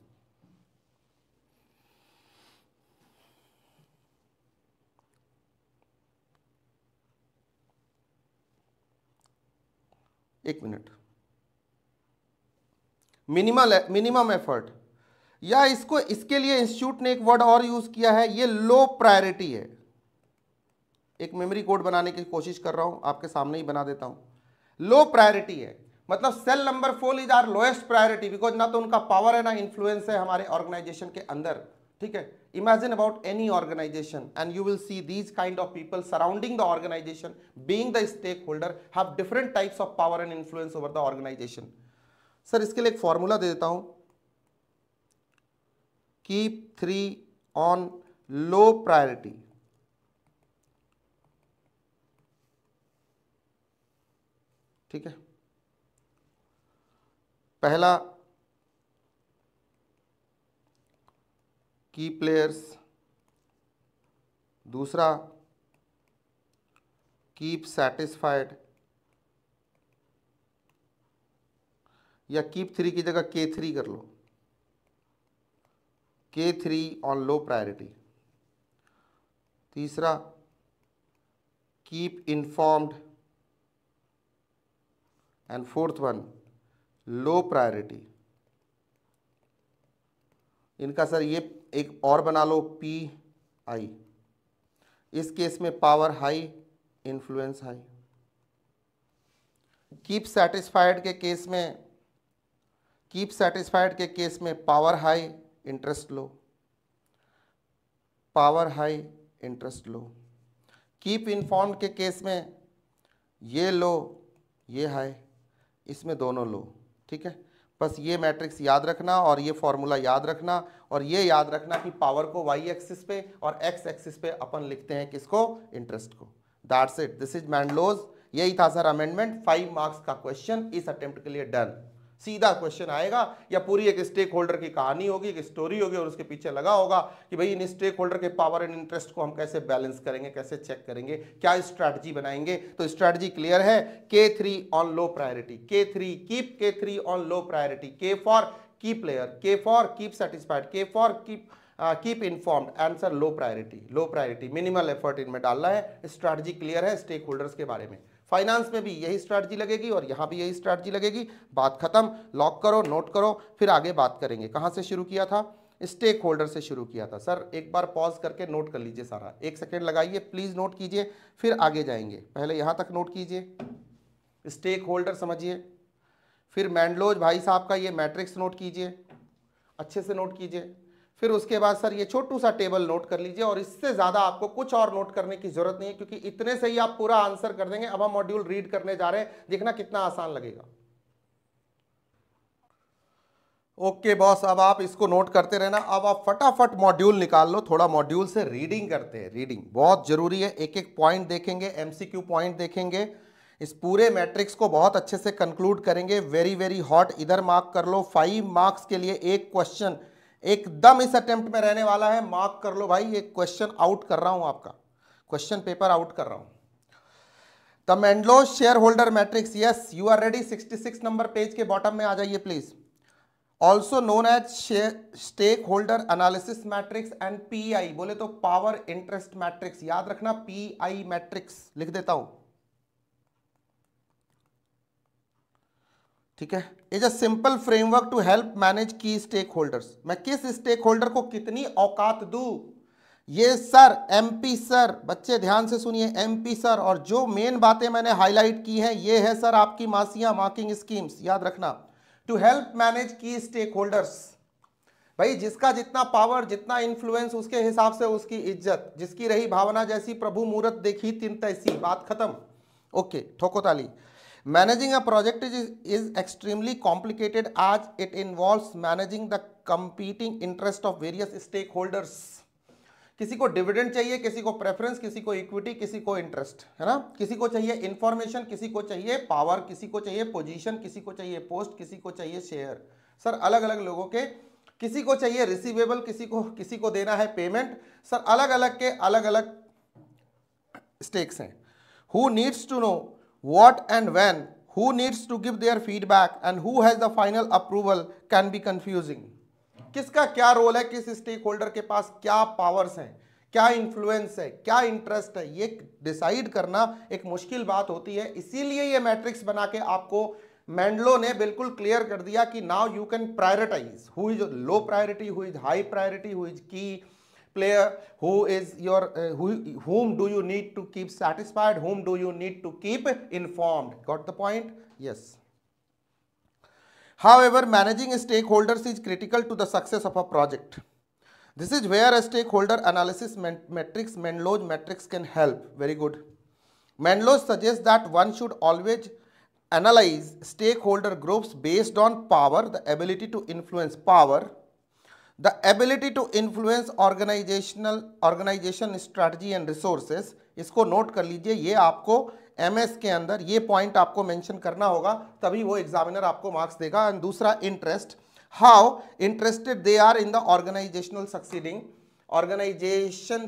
एक मिनट, मिनिमम एफर्ट, या इसको, इसके लिए इंस्टीट्यूट ने एक वर्ड और यूज किया है, ये लो प्रायोरिटी है। एक मेमोरी कोड बनाने की कोशिश कर रहा हूं, आपके सामने ही बना देता हूं। लो प्रायोरिटी है मतलब cell number 4 is our lowest priority, because ना तो उनका पावर है ना इन्फ्लुएंस है हमारे ऑर्गेनाइजेशन के अंदर, ठीक है। Imagine about any organisation and you will see these kind of people surrounding the organisation, being the stake holder, have different types of power and influence over the organisation. Sir इसके लिए एक फॉर्मूला दे देता हूं, कीप 3 ऑन लो प्रायोरिटी। ठीक है, पहला की प्लेयर्स, दूसरा कीप सेटिस्फाइड, या कीप 3 की जगह K3 कर लो, K3 ऑन लो प्रायोरिटी। तीसरा keep informed, and fourth one low priority. इनका सर ये एक और बना लो PI। इस केस में power high, influence high. Keep satisfied के केस में पावर हाई, इंटरेस्ट लो, पावर हाई, इंटरेस्ट लो। कीप इन्फॉर्म्ड के केस में ये लो, ये हाई, इसमें दोनों लो। ठीक है, बस ये मैट्रिक्स याद रखना और ये फॉर्मूला याद रखना, और ये याद रखना कि पावर को y एक्सिस पे और x एक्सिस पे अपन लिखते हैं किसको, इंटरेस्ट को। That's it, this is Mendelow's. यही था सर अमेंडमेंट। 5 मार्क्स का क्वेश्चन इस अटेम्प्ट के लिए डन। सीधा क्वेश्चन आएगा, या पूरी एक स्टेक होल्डर की कहानी होगी, एक स्टोरी होगी, और उसके पीछे लगा होगा कि भाई इन स्टेक होल्डर के पावर एंड इंटरेस्ट को हम कैसे बैलेंस करेंगे, कैसे चेक करेंगे, क्या स्ट्रैटेजी बनाएंगे। तो स्ट्रैटेजी क्लियर है, K3 on low priority, K3 keep K3 on low priority, K for key player, K for keep satisfied, K for keep informed, answer low priority. Low priority, minimal effort इनमें डालना है। स्ट्रैटेजी क्लियर है स्टेक होल्डर्स के बारे में। फाइनेंस में भी यही स्ट्रैटेजी लगेगी और यहां भी यही स्ट्रैटेजी लगेगी। बात खत्म, लॉक करो, नोट करो, फिर आगे बात करेंगे। कहां से शुरू किया था, स्टेक होल्डर से शुरू किया था। सर एक बार पॉज करके नोट कर लीजिए सारा, 1 सेकेंड लगाइए प्लीज, नोट कीजिए, फिर आगे जाएंगे। पहले यहां तक नोट कीजिए, स्टेक होल्डर समझिए, फिर मैंडलोज भाई साहब का ये मैट्रिक्स नोट कीजिए, अच्छे से नोट कीजिए। फिर उसके बाद सर ये छोटू सा टेबल नोट कर लीजिए, और इससे ज्यादा आपको कुछ और नोट करने की जरूरत नहीं है, क्योंकि इतने से ही आप पूरा आंसर कर देंगे। अब हम मॉड्यूल रीड करने जा रहे हैं, देखना कितना आसान लगेगा। ओके बॉस, अब आप इसको नोट करते रहना। अब आप फटाफट मॉड्यूल निकाल लो, थोड़ा मॉड्यूल से रीडिंग करते हैं। रीडिंग बहुत जरूरी है, एक एक पॉइंट देखेंगे, MCQ पॉइंट देखेंगे, इस पूरे मैट्रिक्स को बहुत अच्छे से कंक्लूड करेंगे। वेरी वेरी हॉट, इधर मार्क कर लो। 5 मार्क्स के लिए एक क्वेश्चन एकदम इस अटेम्प्ट में रहने वाला है, मार्क कर लो भाई। एक क्वेश्चन आउट कर रहा हूं, आपका क्वेश्चन पेपर आउट कर रहा हूं। The Mendelow's share holder matrix, yes you are ready. 66 number page के बॉटम में आ जाइए please. Also known as stake holder analysis matrix and PI, बोले तो पावर इंटरेस्ट मैट्रिक्स। याद रखना PI मैट्रिक्स लिख देता हूं, ठीक है। Is a simple framework to help manage key stake holders. मैं किस स्टेक होल्डर को कितनी औकात दूं, ये सर MP सर, बच्चे ध्यान से सुनिए, MP सर। और जो मेन बातें मैंने हाईलाइट की हैं, ये है सर आपकी मासियां, मार्किंग स्कीम्स, याद रखना। To help manage key stake holders, भाई जिसका जितना पावर, जितना इन्फ्लुएंस, उसके हिसाब से उसकी इज्जत। जिसकी रही भावना जैसी, प्रभु मूरत देखी तिन तैसी। बात खत्म, ओके, ठोको ताली। Managing a project is extremely complicated as it involves managing the competing interest of various stakeholders. किसी को डिविडेंड चाहिए, किसी को प्रेफरेंस, किसी को इक्विटी, किसी को इंटरेस्ट, है ना। किसी को चाहिए इंफॉर्मेशन, किसी को चाहिए पावर, किसी को चाहिए पोजीशन, किसी को चाहिए पोस्ट, किसी को चाहिए शेयर। सर अलग अलग लोगों के, किसी को चाहिए रिसीवेबल, किसी को देना है पेमेंट। सर अलग अलग के अलग अलग स्टेक्स हैं। Who needs to know what and when, who needs to give their feedback and who has the final approval can be confusing. किसका क्या रोल है, किस स्टेक होल्डर के पास क्या पावर्स हैं, क्या इन्फ्लुएंस है, क्या इंटरेस्ट है, ये डिसाइड करना एक मुश्किल बात होती है। इसीलिए ये मैट्रिक्स बना के आपको मैंडलो ने बिल्कुल क्लियर कर दिया कि now you can prioritise who is low priority, who is high priority, who is key player, who is your whom do you need to keep satisfied, whom do you need to keep informed. Got the point? Yes. However, managing stakeholders is critical to the success of a project. This is where a stakeholder analysis matrix, Menlo's matrix, can help. Very good. Menlo suggests that one should always analyze stakeholder groups based on power, the ability to influence power, the ability to influence organisation strategy and resources, इसको नोट कर लीजिए, ये आपको एमएस के अंदर ये पॉइंट आपको मेंशन करना होगा, तभी वो एग्जामिनर आपको मार्क्स देगा। एंड दूसरा interest, how interested they are in the organisation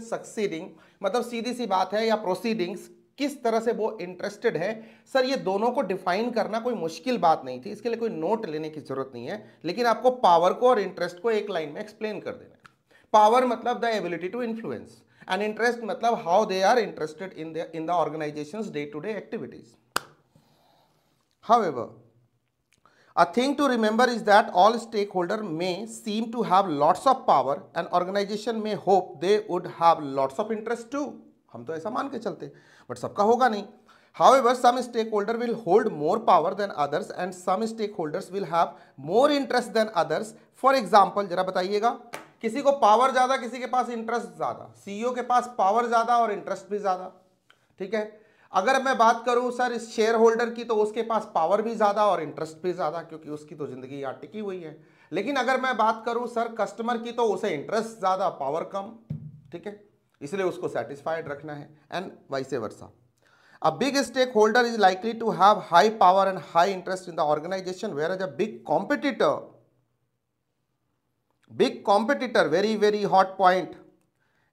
succeeding, मतलब सीधी सी बात है, या प्रोसीडिंग्स, किस तरह से वो इंटरेस्टेड है। सर ये दोनों को डिफाइन करना कोई मुश्किल बात नहीं थी, इसके लिए कोई नोट लेने की जरूरत नहीं है, लेकिन आपको पावर को और इंटरेस्ट को एक लाइन में एक्सप्लेन कर देना है। पावर मतलब the ability to influence, and interest मतलब how they are interested in the organisations day to day activities. However, a thing to remember is that all stakeholders may seem to have lots of power, and organization may hope they would have lots of interest too. हम तो ऐसा मान के चलते, बट सबका होगा नहीं। However, some stakeholders will hold more power than others, and some stakeholders will have more interest than others. For example, जरा बताइएगा, किसी को पावर ज्यादा, किसी के पास इंटरेस्ट ज्यादा। सीईओ के पास पावर ज्यादा और इंटरेस्ट भी ज्यादा, ठीक है। अगर मैं बात करूं सर इस शेयर होल्डर की, तो उसके पास पावर भी ज्यादा और इंटरेस्ट भी ज्यादा, क्योंकि उसकी तो जिंदगी यहाँ टिकी हुई है। लेकिन अगर मैं बात करूं सर कस्टमर की, तो उसे इंटरेस्ट ज्यादा पावर कम, ठीक है, इसलिए उसको सेटिस्फाइड रखना है, and vice versa. A big stake holder is likely to have high power and high interest in the organisation, whereas a big competitor, very very hot point,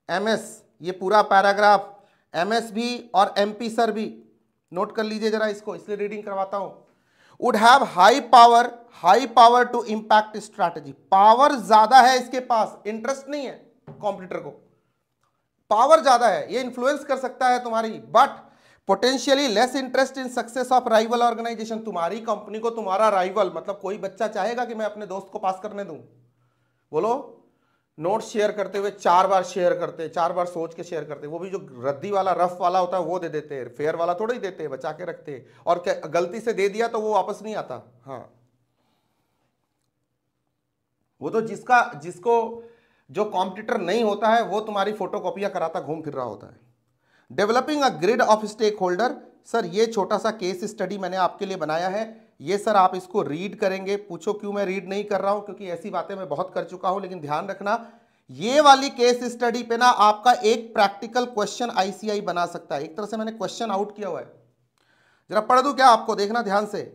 MS, ये पूरा पैराग्राफ एमएस भी और एमपी सर भी नोट कर लीजिए जरा इसको, इसलिए रीडिंग करवाता हूं। Would have high power to impact strategy, power ज्यादा है इसके पास, इंटरेस्ट नहीं है कॉम्पिटिटर को, पावर ज्यादा है, ये इन्फ्लुएंस कर सकता है तुम्हारी, but potentially less interest in success of rival organisation. तुम्हारी कंपनी को तुम्हारा राइवल, मतलब कोई बच्चा चाहेगा कि मैं अपने दोस्त को पास करने दूं? बोलो, नोट शेयर करते हुए 4 बार शेयर करते, 4 बार सोच के शेयर करते, वो भी जो रद्दी वाला रफ वाला होता है वो दे देते हैं, फेयर वाला थोड़ा ही देते हैं, बचा के रखते हैं, और गलती से दे दिया तो वो वापस नहीं आता। हाँ, वो तो जिसको जो कॉम्पिटिटर नहीं होता है वो तुम्हारी फोटोकॉपियां कराता घूम फिर रहा होता है। Developing a grid of stake holder, sir ये छोटा सा केस स्टडी मैंने आपके लिए बनाया है, ये सर आप इसको रीड करेंगे। पूछो क्यों मैं रीड नहीं कर रहा हूं, क्योंकि ऐसी बातें मैं बहुत कर चुका हूं, लेकिन ध्यान रखना ये वाली केस स्टडी पे ना आपका एक प्रैक्टिकल क्वेश्चन आईसीआई बना सकता है। एक तरह से मैंने क्वेश्चन आउट किया हुआ है, जरा पढ़ दूं क्या आपको, देखना ध्यान से।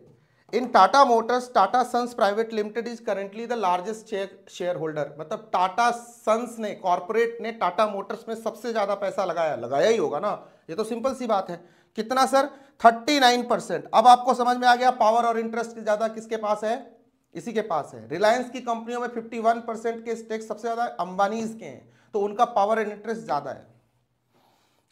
In Tata Motors, Tata Sons private limited is currently the largest share holder, मतलब टाटा सन्स ने, कॉर्पोरेट ने टाटा मोटर्स में सबसे ज्यादा पैसा लगाया ही होगा ना, ये तो सिंपल सी बात है। कितना सर? 39%। अब आपको समझ में आ गया पावर और इंटरेस्ट ज्यादा किसके पास है? इसी के पास है। रिलायंस की कंपनियों में 51% के स्टेक सबसे ज्यादा अंबानीज के हैं, तो उनका पावर एंड इंटरेस्ट ज्यादा है।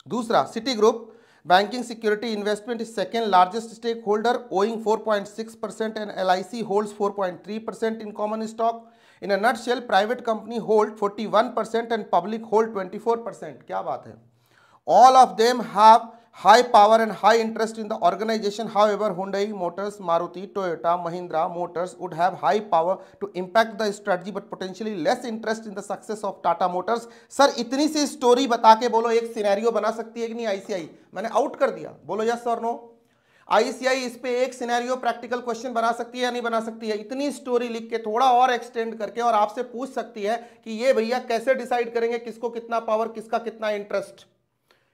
दूसरा, Citigroup banking security investment is second largest stake holder owing 4.6% and LIC holds 4.3% in common stock. In a nutshell, private company hold 41% and public hold 24%। क्या बात है। All of them have high power and high interest in the organization. However, Hyundai Motors, Maruti, Toyota, Mahindra Motors would have high power to impact the strategy but potentially less interest in the success of Tata Motors. Sir इतनी सी स्टोरी बता के बोलो एक सिनेरियो बना सकती है कि नहीं आईसीआई? मैंने आउट कर दिया, बोलो यस और नो। आईसीआई इस पे एक सिनेरियो प्रैक्टिकल क्वेश्चन बना सकती है या नहीं बना सकती है? इतनी स्टोरी लिख के थोड़ा और एक्सटेंड करके, और आपसे पूछ सकती है कि ये भैया कैसे डिसाइड करेंगे किसको कितना पावर, किसका कितना इंटरेस्ट,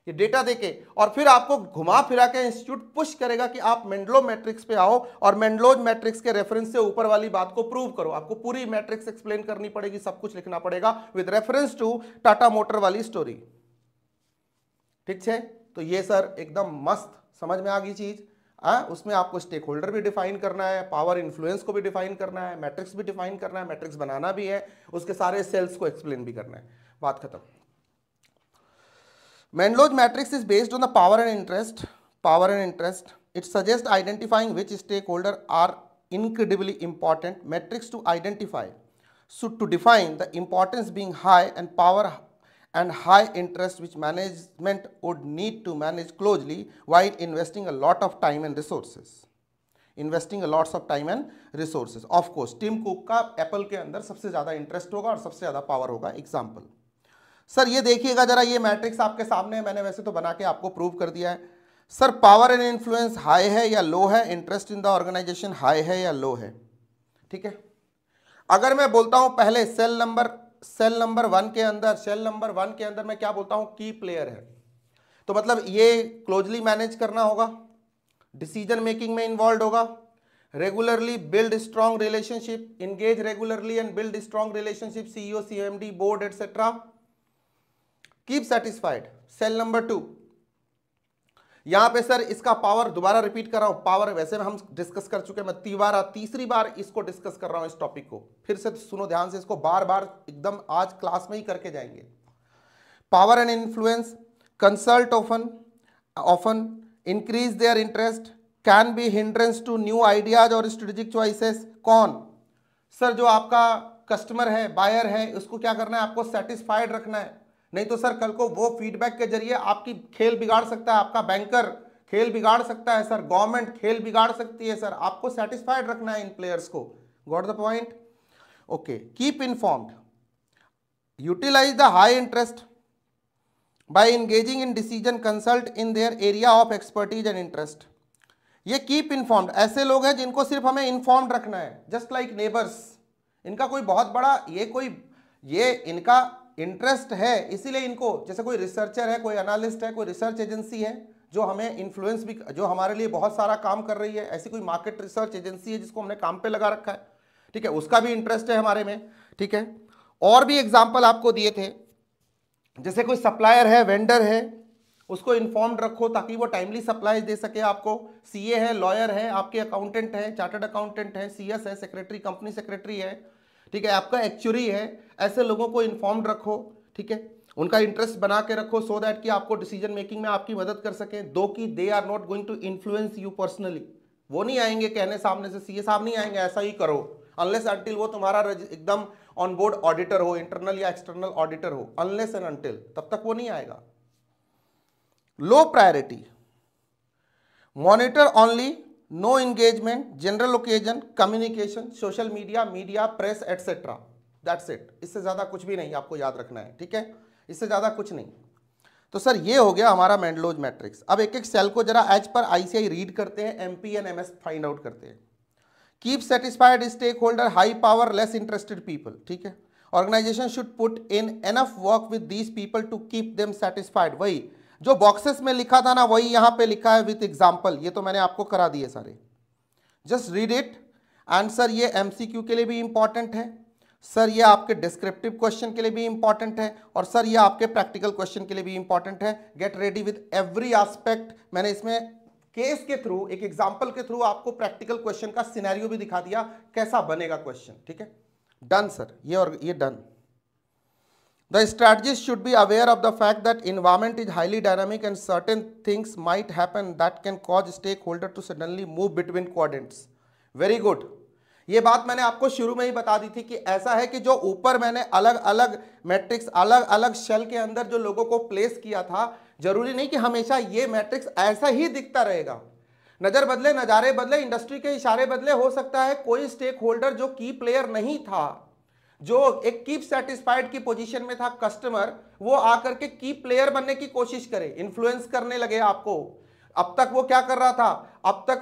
ये डेटा देके, और फिर आपको घुमा फिरा के इंस्टीट्यूट पुश करेगा कि आप मेंडलो मैट्रिक्स पे आओ और मेंडलोज मैट्रिक्स के रेफरेंस से ऊपर वाली बात को प्रूव करो। आपको पूरी मैट्रिक्स एक्सप्लेन करनी पड़ेगी, सब कुछ लिखना पड़ेगा with reference to Tata motor वाली स्टोरी। ठीक है, तो ये सर एकदम मस्त समझ में आ गई चीज। उसमें आपको स्टेक होल्डर भी डिफाइन करना है, पावर इन्फ्लुएंस को भी डिफाइन करना है, मैट्रिक्स भी डिफाइन करना है, मैट्रिक्स बनाना भी है, उसके सारे सेल्स को एक्सप्लेन भी करना है। बात खत्म। Mendel's matrix is based on the power and interest. It suggests identifying which stakeholders are incredibly important metrics to identify. So to define the importance being high and power and high interest, which management would need to manage closely while investing a lot of time and resources. Of course, Tim Cook का Apple के अंदर सबसे ज्यादा इंटरेस्ट होगा और सबसे ज्यादा पावर होगा। एग्जाम्पल सर ये देखिएगा जरा, ये मैट्रिक्स आपके सामने है, मैंने वैसे तो बना के आपको प्रूव कर दिया है। Sir power and influence high है या लो है, interest in the organisation high है या लो है, ठीक है। अगर मैं बोलता हूं पहले सेल नंबर सेल नंबर 1 के अंदर मैं क्या बोलता हूं, की प्लेयर है, तो मतलब ये क्लोजली मैनेज करना होगा, डिसीजन मेकिंग में इन्वॉल्व होगा, regularly build strong relationship, engage regularly and build strong relationship, CEO, CMD, board etcetera, keep satisfied. Cell number 2, यहां पे सर इसका पावर दोबारा रिपीट कर रहा हूं, पावर वैसे हम डिस्कस कर चुके हैं, मैं तीसरी बार इसको डिस्कस कर रहा हूं, इस टॉपिक को फिर से सुनो ध्यान से, इसको बार बार एकदम आज क्लास में ही करके जाएंगे। Power and influence, consult often increase their interest, can be hindrance to new ideas और स्ट्रेटेजिक चॉइसेस। कौन? सर जो आपका कस्टमर है, बायर है, उसको क्या करना है, आपको सेटिस्फाइड रखना है, नहीं तो सर कल को वो फीडबैक के जरिए आपकी खेल बिगाड़ सकता है, आपका बैंकर खेल बिगाड़ सकता है सर, गवर्नमेंट खेल बिगाड़ सकती है सर, आपको सेटिस्फाइड रखना है इन प्लेयर्स को। Got the point? Okay. Keep informed, utilise the high interest by engaging in decision, consult in their area of expertise and interest. ये कीप इन्फॉर्म्ड, ऐसे लोग हैं जिनको सिर्फ हमें इन्फॉर्म्ड रखना है, जस्ट लाइक नेबर्स। इनका कोई बहुत बड़ा ये इनका इंटरेस्ट है, इसीलिए इनको, जैसे कोई रिसर्चर है, कोई एनालिस्ट है, कोई रिसर्च एजेंसी है जो हमें इन्फ्लुएंस भी, जो हमारे लिए बहुत सारा काम कर रही है, ऐसी कोई मार्केट रिसर्च एजेंसी है जिसको हमने काम पे लगा रखा है, ठीक है, उसका भी इंटरेस्ट है हमारे में, ठीक है। और भी एग्जाम्पल आपको दिए थे, जैसे कोई सप्लायर है, वेंडर है, उसको इन्फॉर्म्ड रखो ताकि वो टाइमली सप्लाई दे सके आपको। सीए है, लॉयर है, आपके अकाउंटेंट है, चार्टर्ड अकाउंटेंट है, सीएस है, सेक्रेटरी, कंपनी सेक्रेटरी है, ठीक है, आपका एक्चुअरी है, ऐसे लोगों को इन्फॉर्म्ड रखो, ठीक है, उनका इंटरेस्ट बना के रखो, सो दैट कि आपको डिसीजन मेकिंग में आपकी मदद कर सकें। दो कि they are not going to influence you personally, वो नहीं आएंगे कहने सामने से, सीए साहब नहीं आएंगे ऐसा ही करो, अनलेस अनटिल वो तुम्हारा एकदम ऑन बोर्ड ऑडिटर हो, इंटरनल या एक्सटर्नल ऑडिटर हो, अनलेस एंड अनटिल, तब तक वो नहीं आएगा। Low priority, monitor only, no engagement, general occasion, communication, social media, press etcetera, that's it. इससे ज्यादा कुछ भी नहीं आपको याद रखना है, ठीक है, इससे ज्यादा कुछ नहीं। तो सर ये हो गया हमारा मेंडलोज मैट्रिक्स। अब एक एक सेल को जरा एज पर आईसीआई रीड करते हैं, MP and MS find out करते हैं। Keep satisfied stake holder, high power, less interested people, ठीक है। Organisation should put in enough work with these people to keep them satisfied. वही जो बॉक्सेस में लिखा था ना, वही यहां पे लिखा है विथ एग्जाम्पल, ये तो मैंने आपको करा दिए सारे, जस्ट रीड इट। आंसर ये एमसीक्यू के लिए भी इंपॉर्टेंट है सर, ये आपके डिस्क्रिप्टिव क्वेश्चन के लिए भी इंपॉर्टेंट है, और सर ये आपके प्रैक्टिकल क्वेश्चन के लिए भी इंपॉर्टेंट है। Get ready with every aspect. मैंने इसमें केस के थ्रू, एक एग्जांपल के थ्रू आपको प्रैक्टिकल क्वेश्चन का सिनेरियो भी दिखा दिया, कैसा बनेगा क्वेश्चन, ठीक है। डन सर, ये और ये done. The strategist should be aware of the fact that environment is highly dynamic and certain things might happen that can cause stakeholder to suddenly move between quadrants. Very good. ये बात मैंने आपको शुरू में ही बता दी थी कि ऐसा है कि जो ऊपर मैंने अलग अलग मैट्रिक्स, अलग अलग शेल के अंदर जो लोगों को प्लेस किया था, जरूरी नहीं कि हमेशा ये मैट्रिक्स ऐसा ही दिखता रहेगा। नजर बदले, नजारे बदले, इंडस्ट्री के इशारे बदले, हो सकता है कोई स्टेक होल्डर जो की प्लेयर नहीं था, जो एक कीप सेटिस्फाइड की पोजीशन में था कस्टमर, वो आकर के की प्लेयर बनने की कोशिश करे, इन्फ्लुएंस करने लगे आपको। अब तक वो क्या कर रहा था, अब तक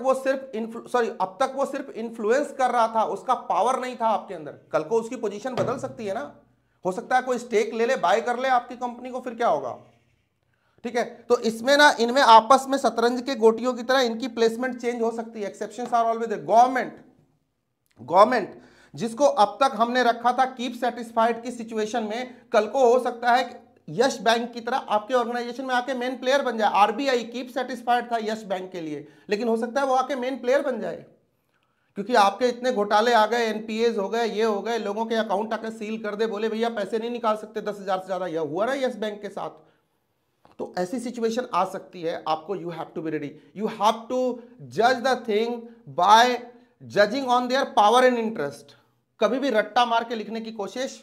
वो सिर्फ इन्फ्लुएंस कर रहा था, उसका पावर नहीं था आपके अंदर। कल को उसकी पोजीशन बदल सकती है ना, हो सकता है कोई स्टेक ले ले, बाय कर ले आपकी कंपनी को, फिर क्या होगा, ठीक है। तो इसमें ना, इनमें आपस में शतरंज के गोटियों की तरह इनकी प्लेसमेंट चेंज हो सकती है। Exceptions are always there. Government जिसको अब तक हमने रखा था कीप सेटिस्फाइड की सिचुएशन में, कल को हो सकता है यस बैंक की तरह आपके ऑर्गेनाइजेशन में आके मेन प्लेयर बन जाए। आरबीआई कीप सेटिस्फाइड था यस बैंक के लिए, लेकिन हो सकता है वो आके मेन प्लेयर बन जाए, क्योंकि आपके इतने घोटाले आ गए, एनपीएस हो गए, ये हो गए, लोगों के अकाउंट आके सील कर दे, बोले भैया पैसे नहीं निकाल सकते 10,000 से ज्यादा। यह हुआ ना यस बैंक के साथ। तो ऐसी सिचुएशन आ सकती है, आपको you have to be ready, you have to जज the thing by judging on their power and interest. कभी भी रट्टा मार के लिखने की कोशिश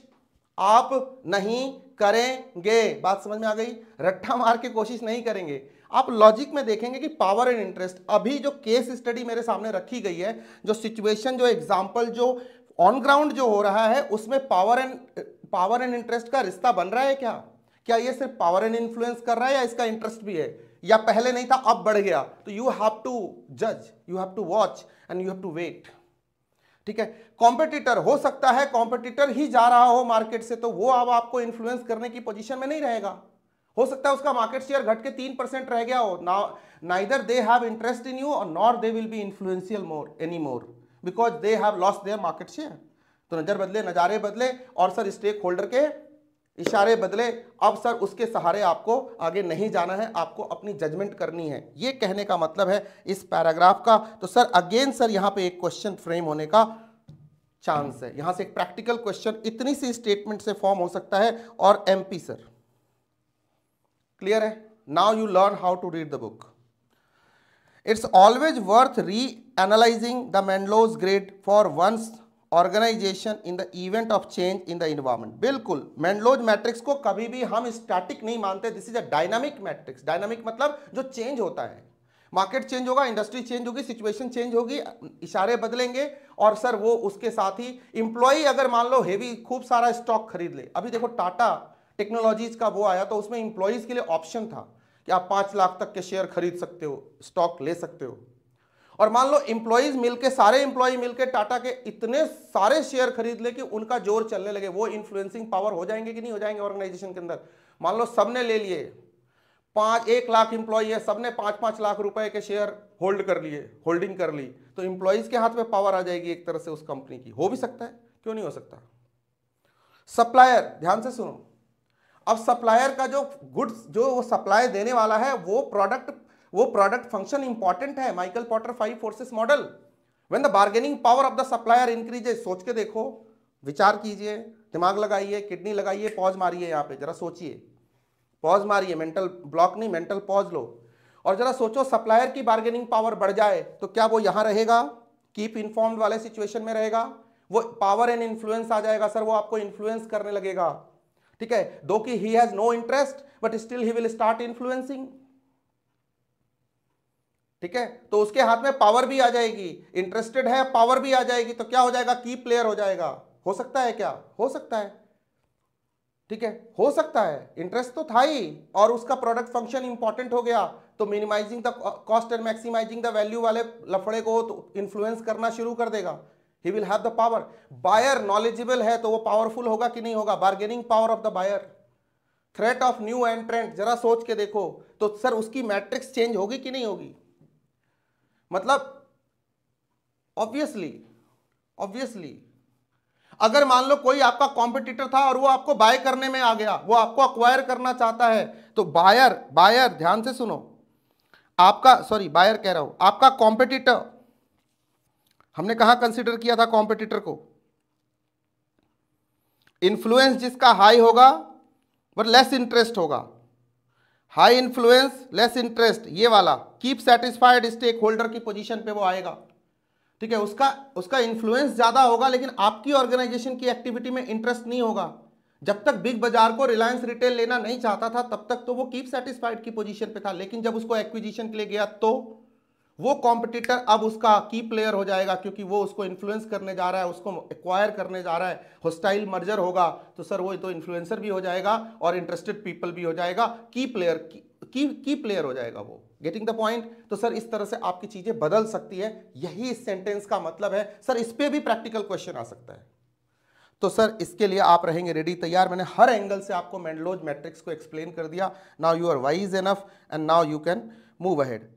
आप नहीं करेंगे। बात समझ में आ गई? रट्टा मार के कोशिश नहीं करेंगे, आप लॉजिक में देखेंगे कि पावर एंड इंटरेस्ट। अभी जो केस स्टडी मेरे सामने रखी गई है, जो सिचुएशन, जो एग्जांपल, जो ऑन ग्राउंड जो हो रहा है, उसमें पावर एंड इंटरेस्ट का रिश्ता बन रहा है क्या ये सिर्फ पावर एंड इन्फ्लुएंस कर रहा है, या इसका इंटरेस्ट भी है, या पहले नहीं था अब बढ़ गया? तो यू हैव टू जज, you have to watch and you have to wait. ठीक है। कॉम्पिटिटर हो सकता है कॉम्पिटिटर ही जा रहा हो मार्केट से, तो वो अब आपको इन्फ्लुएंस करने की पोजीशन में नहीं रहेगा। हो सकता है उसका मार्केट शेयर घट के 3% रह गया हो, neither they have interest in you और nor they will be influential more any more because they have lost their market share. तो नजर बदले, नजारे बदले और सर स्टेक होल्डर के इशारे बदले। अब सर उसके सहारे आपको आगे नहीं जाना है, आपको अपनी जजमेंट करनी है, ये कहने का मतलब है इस पैराग्राफ का। तो सर अगेन सर यहां पे एक क्वेश्चन फ्रेम होने का चांस है, यहां से एक प्रैक्टिकल क्वेश्चन इतनी सी स्टेटमेंट से फॉर्म हो सकता है। और एमपी सर क्लियर है। Now you learn how to read the book. It's always worth reanalysing the Mendelow's grid for one's organisation in the event of change in the environment. बिल्कुल, मेंडलोज मैट्रिक्स को कभी भी हम स्टैटिक नहीं मानते, this is a dynamic matrix. Dynamic मतलब जो चेंज होता है, मार्केट चेंज होगा, इंडस्ट्री चेंज होगी, सिचुएशन चेंज होगी, इशारे बदलेंगे और सर वो उसके साथ ही एम्प्लॉय अगर मान लो हेवी खूब सारा स्टॉक खरीद ले। अभी देखो टाटा टेक्नोलॉजीज का वो आया तो उसमें एम्प्लॉयज के लिए ऑप्शन था कि आप 5 लाख तक के शेयर खरीद सकते हो, स्टॉक ले सकते हो। और मान लो एम्प्लॉयज मिलके, सारे एम्प्लॉय मिलके टाटा के इतने सारे शेयर खरीद ले कि उनका जोर चलने लगे, वो इन्फ्लुएंसिंग पावर हो जाएंगे कि नहीं हो जाएंगे ऑर्गेनाइजेशन के अंदर। मान लो सबने ले लिए, 1 लाख एम्प्लॉय है, सबने 5-5 लाख रुपए के शेयर होल्ड कर लिए, होल्डिंग कर ली, तो एम्प्लॉयज के हाथ में पावर आ जाएगी एक तरह से उस कंपनी की। हो भी सकता है, क्यों नहीं हो सकता। सप्लायर, ध्यान से सुनो, अब सप्लायर का जो गुड्स, जो वो सप्लाई देने वाला है, वो प्रोडक्ट फंक्शन इंपॉर्टेंट है। Michael Potter 5 forces model, when the bargaining power of the supplier increases. सोच के देखो, विचार कीजिए, दिमाग लगाइए, किडनी लगाइए, पॉज मारिए, यहां पे जरा सोचिए, पॉज मारिए, मेंटल ब्लॉक नहीं, मेंटल पॉज लो और जरा सोचो, सप्लायर की बार्गेनिंग पावर बढ़ जाए तो क्या वो यहां रहेगा, कीप इन्फॉर्म्ड वाले सिचुएशन में रहेगा, वो पावर एंड इन्फ्लुएंस आ जाएगा सर, वो आपको इन्फ्लुएंस करने लगेगा। ठीक है, दो कि he has no interest but still he will start influencing. ठीक है, तो उसके हाथ में पावर भी आ जाएगी, इंटरेस्टेड है, पावर भी आ जाएगी, तो क्या हो जाएगा, की प्लेयर हो जाएगा। हो सकता है क्या, हो सकता है, ठीक है, हो सकता है, इंटरेस्ट तो था ही और उसका प्रोडक्ट फंक्शन इंपॉर्टेंट हो गया, तो minimising the cost and maximising the value वाले लफड़े को तो इन्फ्लुएंस करना शुरू कर देगा। He will have the power. Buyer knowledgeable है तो वो पावरफुल होगा कि नहीं होगा, bargaining power of the buyer. Threat of new entrant, जरा सोच के देखो तो सर उसकी मैट्रिक्स चेंज होगी कि नहीं होगी। मतलब ऑब्वियसली अगर मान लो कोई आपका कॉम्पिटिटर था और वो आपको बाय करने में आ गया, वो आपको अक्वायर करना चाहता है, तो बायर ध्यान से सुनो, आपका, सॉरी बायर कह रहा हूं, आपका कॉम्पिटिटर, हमने कहां कंसीडर किया था कॉम्पिटिटर को, इन्फ्लुएंस जिसका हाई होगा बट लेस इंटरेस्ट होगा, हाई इन्फ्लुएंस लेस इंटरेस्ट, ये वाला कीप सेटिस्फाइड स्टेक होल्डर की पोजीशन पे वो आएगा। ठीक है, उसका इन्फ्लुएंस ज्यादा होगा लेकिन आपकी ऑर्गेनाइजेशन की एक्टिविटी में इंटरेस्ट नहीं होगा। जब तक बिग बाजार को रिलायंस रिटेल लेना नहीं चाहता था तब तक तो वो कीप सेटिस्फाइड की पोजीशन पे था, लेकिन जब उसको एक्विजिशन के लिए गया तो वो कॉम्पिटिटर अब उसका की प्लेयर हो जाएगा, क्योंकि वो उसको इन्फ्लुएंस करने जा रहा है, उसको एक्वायर करने जा रहा है, होस्टाइल मर्जर होगा, तो सर वो तो इन्फ्लुएंसर भी हो जाएगा और इंटरेस्टेड पीपल भी हो जाएगा, की प्लेयर हो जाएगा वो। Getting the point. तो सर इस तरह से आपकी चीजें बदल सकती है, यही इस सेंटेंस का मतलब है। सर इस पे भी प्रैक्टिकल क्वेश्चन आ सकता है, तो सर इसके लिए आप रहेंगे रेडी, तैयार। मैंने हर एंगल से आपको मेंडलोज मैट्रिक्स को एक्सप्लेन कर दिया। Now you are wise enough and now you can move ahead.